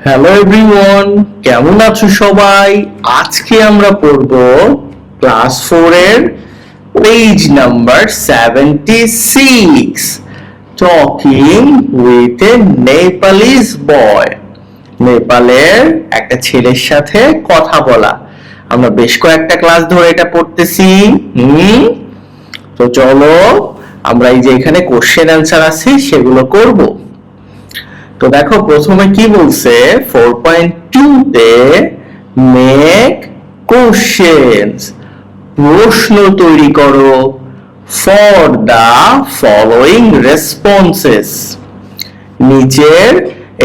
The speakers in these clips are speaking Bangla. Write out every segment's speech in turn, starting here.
হ্যালো এভরিওয়ান, কেমন আছো সবাই? আজকে আমরা পড়ব ক্লাস 4 এর page number 76, talking with a Nepalese boy. নেপালের একটা ছেলের সাথে কথা বলা। আমরা বেশ কয়েকটা ক্লাস ধরে এটা পড়তেছি। তো চলো আমরা এই যে এখানে কোশ্চেন অ্যান্সার আছে সেগুলো করব। তো দেখো প্রথমে কি বলছে 4.2 তে মেক কোশ্চেনস, প্রশ্ন তৈরি করো ফর দা ফলোইং রেসপন্সেস, নিচের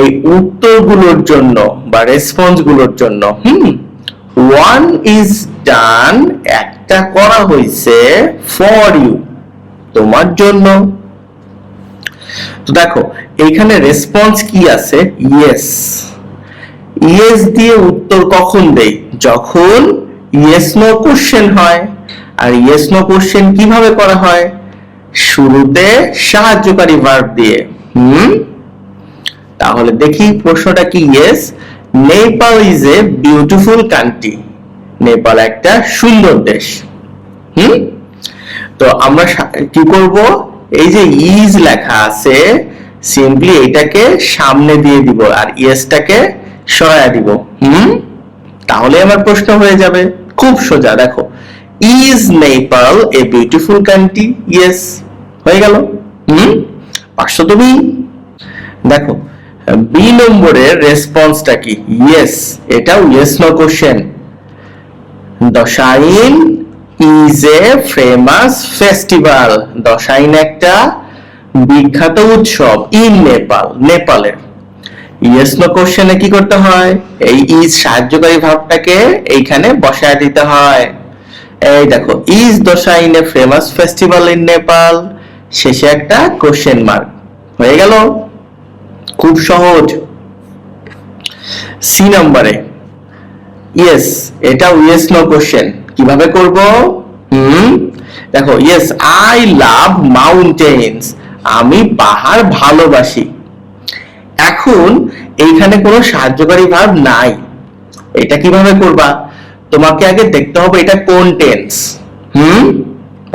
এই উত্তরগুলোর জন্য বা রেসপন্স গুলোর জন্য। ওয়ান ইজ ডান, একটা করা হয়েছে ফর ইউ, তোমার জন্য। তো দেখো এইখানে রেসপন্স কি আছে, ইয়েস। ইয়েস দিয়ে উত্তর কখন দেই? যখন ইয়েস নো কোশ্চেন হয়। আর ইয়েস নো কোশ্চেন কিভাবে করা হয়? শুরুতে সাহায্যকারী ভার্ব দিয়ে। তাহলে দেখি প্রশ্নটা কি। Yes, Nepal is a beautiful country, Nepal একটা সুন্দর দেশ। তো আমরা কি করব, এই যে ইজ লেখা আছে সিম্পলি এটাকে সামনে দিয়ে দিব আর ইয়েসটাকে সরায়া দিব। তাহলে আমার প্রশ্ন হয়ে যাবে, খুব সোজা। দেখো, is Nepal a beautiful country? Yes, হয়ে গেল। পারছো তুমি? দেখো বি নম্বরের রেসপন্সটা কি? ইয়েস, এটাও yes no question. Dashain is a famous festival, Dashain একটা বিখ্যাত উৎসব ইন নেপাল, নেপালের। ইয়েস নো কোশ্চেনে কি করতে হয়? এই ইজ সাহায্যকারী ভাবটাকে এইখানে বসায় দিতে হয়। এই দেখো, is Dashain a famous festival in Nepal, শেষে একটা কোশ্চেন মার্ক, হয়ে গেল। খুব সহজ। সি নম্বরে ইয়েস, এটা ইয়েস নো কোশ্চেন, কিভাবে করব? দেখো, ইয়েস আই লাভ মাউন্টেন্স, আমি পাহাড় ভালোবাসি। এখন এইখানে কোনো সাহায্যকারী ভার্ব নাই, এটা কিভাবে করবা? তোমাকে আগে দেখতে হবে এটা কোন টেন্স।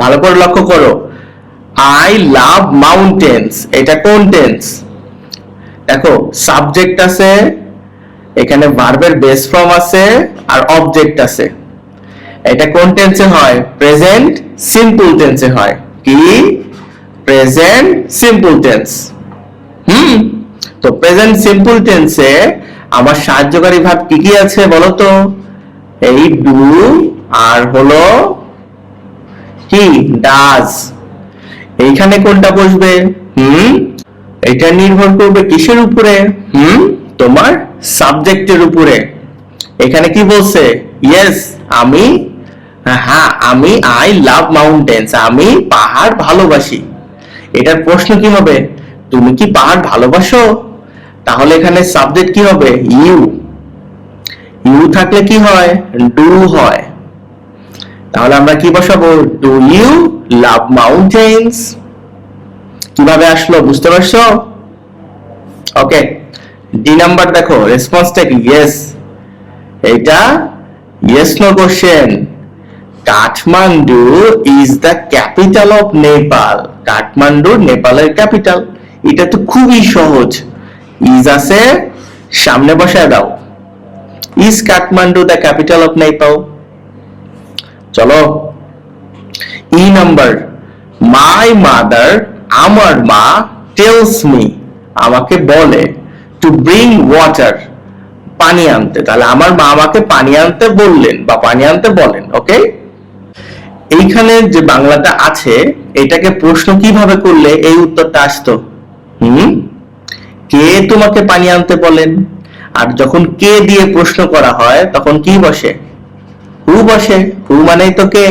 ভালো করে লক্ষ্য করো, আই লাভ মাউন্টেন্স, এটা কোন টেন্স? দেখো সাবজেক্ট আছে, এখানে ভার্বের বেস ফর্ম আছে আর অবজেক্ট আছে। এটা কোন টেন্সে হয়? প্রেজেন্ট সিম্পল টেন্সে হয়। কি? Present simple tense. তো প্রেজেন্ট সিম্পল টেন্সে আমার সাহায্যকারী ভাব কি কি আছে বলো তো? এই ডু আর হলো কি ডাজ। এইখানে কোনটা বসবে? এটা নির্ভর করবে কিসের উপরে? তোমার সাবজেক্টের উপরে। এখানে কি বলছে? ইয়েস, আমি, হ্যাঁ আমি আই লাভ মাউন্টেন্স, আমি পাহাড় ভালোবাসি। এটার প্রশ্ন কি হবে? তুমি কি পাহাড় ভালোবাসো? তাহলে এখানে সাবজেক্ট কি হবে? ইউ। ইউ থাকলে কি হয়? ডু হয়। তাহলে আমরা কি বসাবো? Do you love mountains. কিভাবে আসলো বুঝতে পারছো? ওকে, ডি নাম্বার দেখো রেসপন্সটা কি? ইয়েস, এটা yes no question. Kathmandu is the capital of Nepal, Kathmandu নেপালের ক্যাপিটাল। এটা তো খুবই সহজ। ইজ আছে, সামনে বসায় দাও, is Kathmandu the capital of Nepal. চলো ই নাম্বার, মাই মাদার, আমার মা, টেলস মি, আমাকে বলে, টু ব্রিং ওয়াটার, পানি আনতে। তাহলে আমার মা আমাকে পানি আনতে বললেন বা পানি আনতে বলেন। ওকে, এইখানে যে বাংলাটা আছে এটাকে প্রশ্ন কিভাবে করলে এই উত্তরটা আসতো? কে তোমাকে পানি আনতে বলেন? আর যখন কে দিয়ে প্রশ্ন করা হয় তখন কি বসে? হু বসে। হু মানেই তো কে,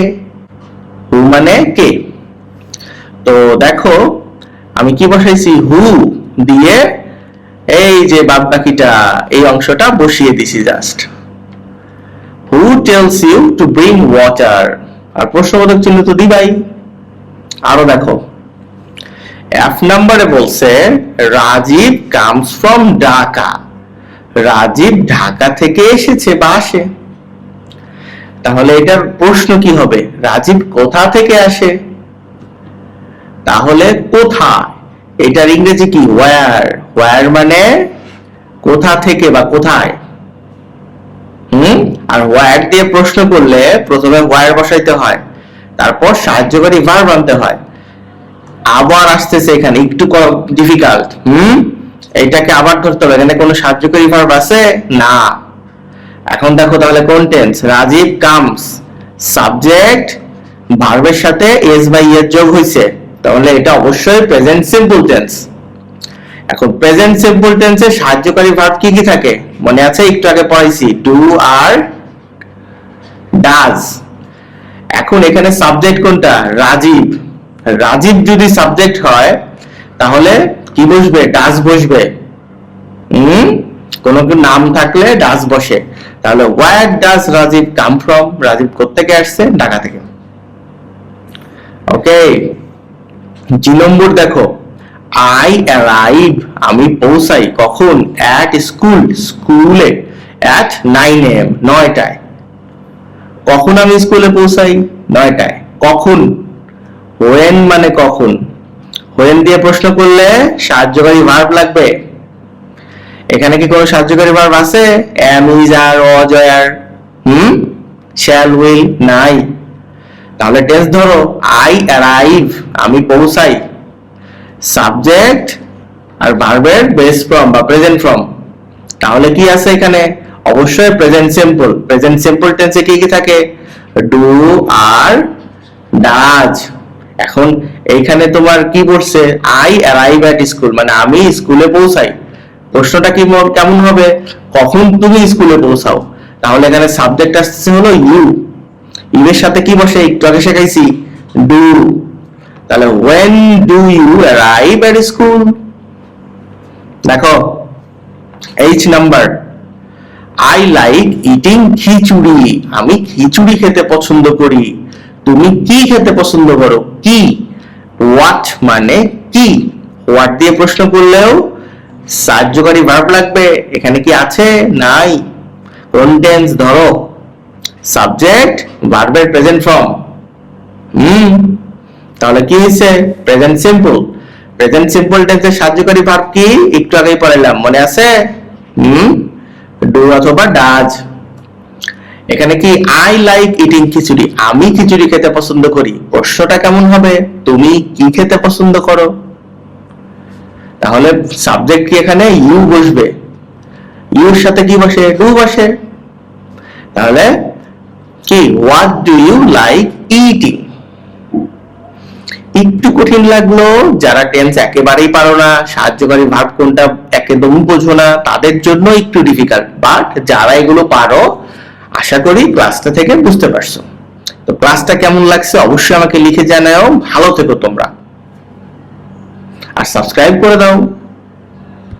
হু মানে কে। তো দেখো আমি কি বসাইছি? হু দিয়ে এই যে বাদ বাকিটা এই অংশটা বসিয়ে দিছি just. Who tells you to bring water, আর প্রশ্নবোধক চিহ্ন তো দিবাই। আরো দেখো এফ নাম্বারে বলছে রাজীব কামস ফ্রম ঢাকা, রাজীব ঢাকা থেকে এসেছে বা আসে। তাহলে এটার প্রশ্ন কি হবে? রাজীব কোথা থেকে আসে? তাহলে কোথায়, এটার ইংরেজি কি? ওয়্যার। ওয়্যার মানে কোথা থেকে বা কোথায়। আর ওয়্যার দিয়ে প্রশ্ন করলে প্রথমে ওয়্যার বসাইতে হয়, তারপর সাহায্যকারী ভার্ব আনতে হয়। আবার আসতেছে এখানে একটু ডিফিকাল্ট। এইটাকে আবার ধরতে হবে, এখানে কোনো সাহায্যকারী ভার্ব আছে না। এখন দেখো তাহলে কোন টেন্স? রাজীব কামস, সাবজেক্ট ভার্বের সাথে এস বা ইয়ের যোগ হইছে, তাহলে এটা অবশ্যই প্রেজেন্ট সিম্পল টেন্স। এখন প্রেজেন্ট সিম্পল টেন্সে সাহায্যকারী ভার্ব কি কি থাকে মনে আছে? একটু আগে পড়াইছি, ডু আর ডাজ। এখন এখানে সাবজেক্ট কোনটা? রাজীব। রাজীব যদি সাবজেক্ট হয় তাহলে কি বসবে? ডাজ বসবে। কোন নাম থাকলে ডাজ বসে। তাহলে where does Rajib come from? Rajib কোত্থেকে আসছে? ঢাকা থেকে। ওকে, 2 নম্বর দেখো, আই অ্যারাইভ, আমি পৌঁছাই কখন? অ্যাট স্কুল, স্কুলে। At 9 AM, 9টায়। কখন আমি স্কুলে পৌঁছাই? 9টায়। কখন? হোয়েন মানে কখন। হোয়েন দিয়ে প্রশ্ন করলে সাহায্যকারী ভার্ব লাগবে। এখানে কি কোনো সাহায্যকারী ভার্ব আছে? Am, is, are, was, were, shall, will নাই। তাহলে টেন্স ধরো, আই অ্যারাইভ, আমি পৌঁছাই। সাবজেক্ট আর ভার্বের বেস ফর্ম বা প্রেজেন্ট ফর্ম। তাহলে কি আছে এখানে? অবশ্যই প্রেজেন্ট সিম্পল। প্রেজেন্ট সিম্পল টেন্সে কি কি থাকে? ডু আর ডাজ। এখন এইখানে তোমার কি বলছে? আই অ্যারাইভ অ্যাট স্কুল, মানে আমি স্কুলে পৌঁছাই। প্রশ্নটা কি কেমন হবে? কখন তুমি স্কুলে পৌঁছাও? তাহলে এখানে সাবজেক্ট আসছে হলো ইউ। ইউ এর সাথে কি বসে? একটু আগে শেখাইছি, ডু। তাহলে when do you arrive at school? দেখো H number, I like eating খিচুড়ি, আমি খিচুড়ি খেতে পছন্দ করি। তুমি কি খেতে পছন্দ করো? কি। what মানে কি। what দিয়ে প্রশ্ন করলেও সাহায্যকারী ভার্ব লাগবে। এখানে কি আছে? নাই। কোন টেন্স ধরো? সাবজেক্ট ভার্বের প্রেজেন্ট ফর্ম। তাহলে কি হয়েছে? Present simple. প্রেজেন্ট সিম্পল টেন্সের সাহায্যকারী ভার্ব কি? একটু আগেই পড়াইলাম, মনে আছে? ডু অথবা ডাজ। এখানে কি? আই লাইক ইটিং খিচুড়ি, আমি খিচুড়ি খেতে পছন্দ করি। প্রশ্নটা কেমন হবে? তুমি কি খেতে পছন্দ করো? তাহলে সাবজেক্ট কি এখানে? ইউ বসবে। ইউর সাথে কি বসে? ডু বসে। তাহলে কি? What do you like eating. একটু কঠিন লাগলো যারা টেন্স একেবারেই পারো না, সাহায্যকারী ভার্ব কোনটা একদমই বোঝো না, তাদের জন্য একটু ডিফিকাল্ট। বাট যারা এগুলো পারো, আশা করি ক্লাসটা থেকে বুঝতে পারছো। তো ক্লাসটা কেমন লাগছে অবশ্যই আমাকে লিখে জানাও। ভালো থেকো তোমরা, আর সাবস্ক্রাইব করে দাও।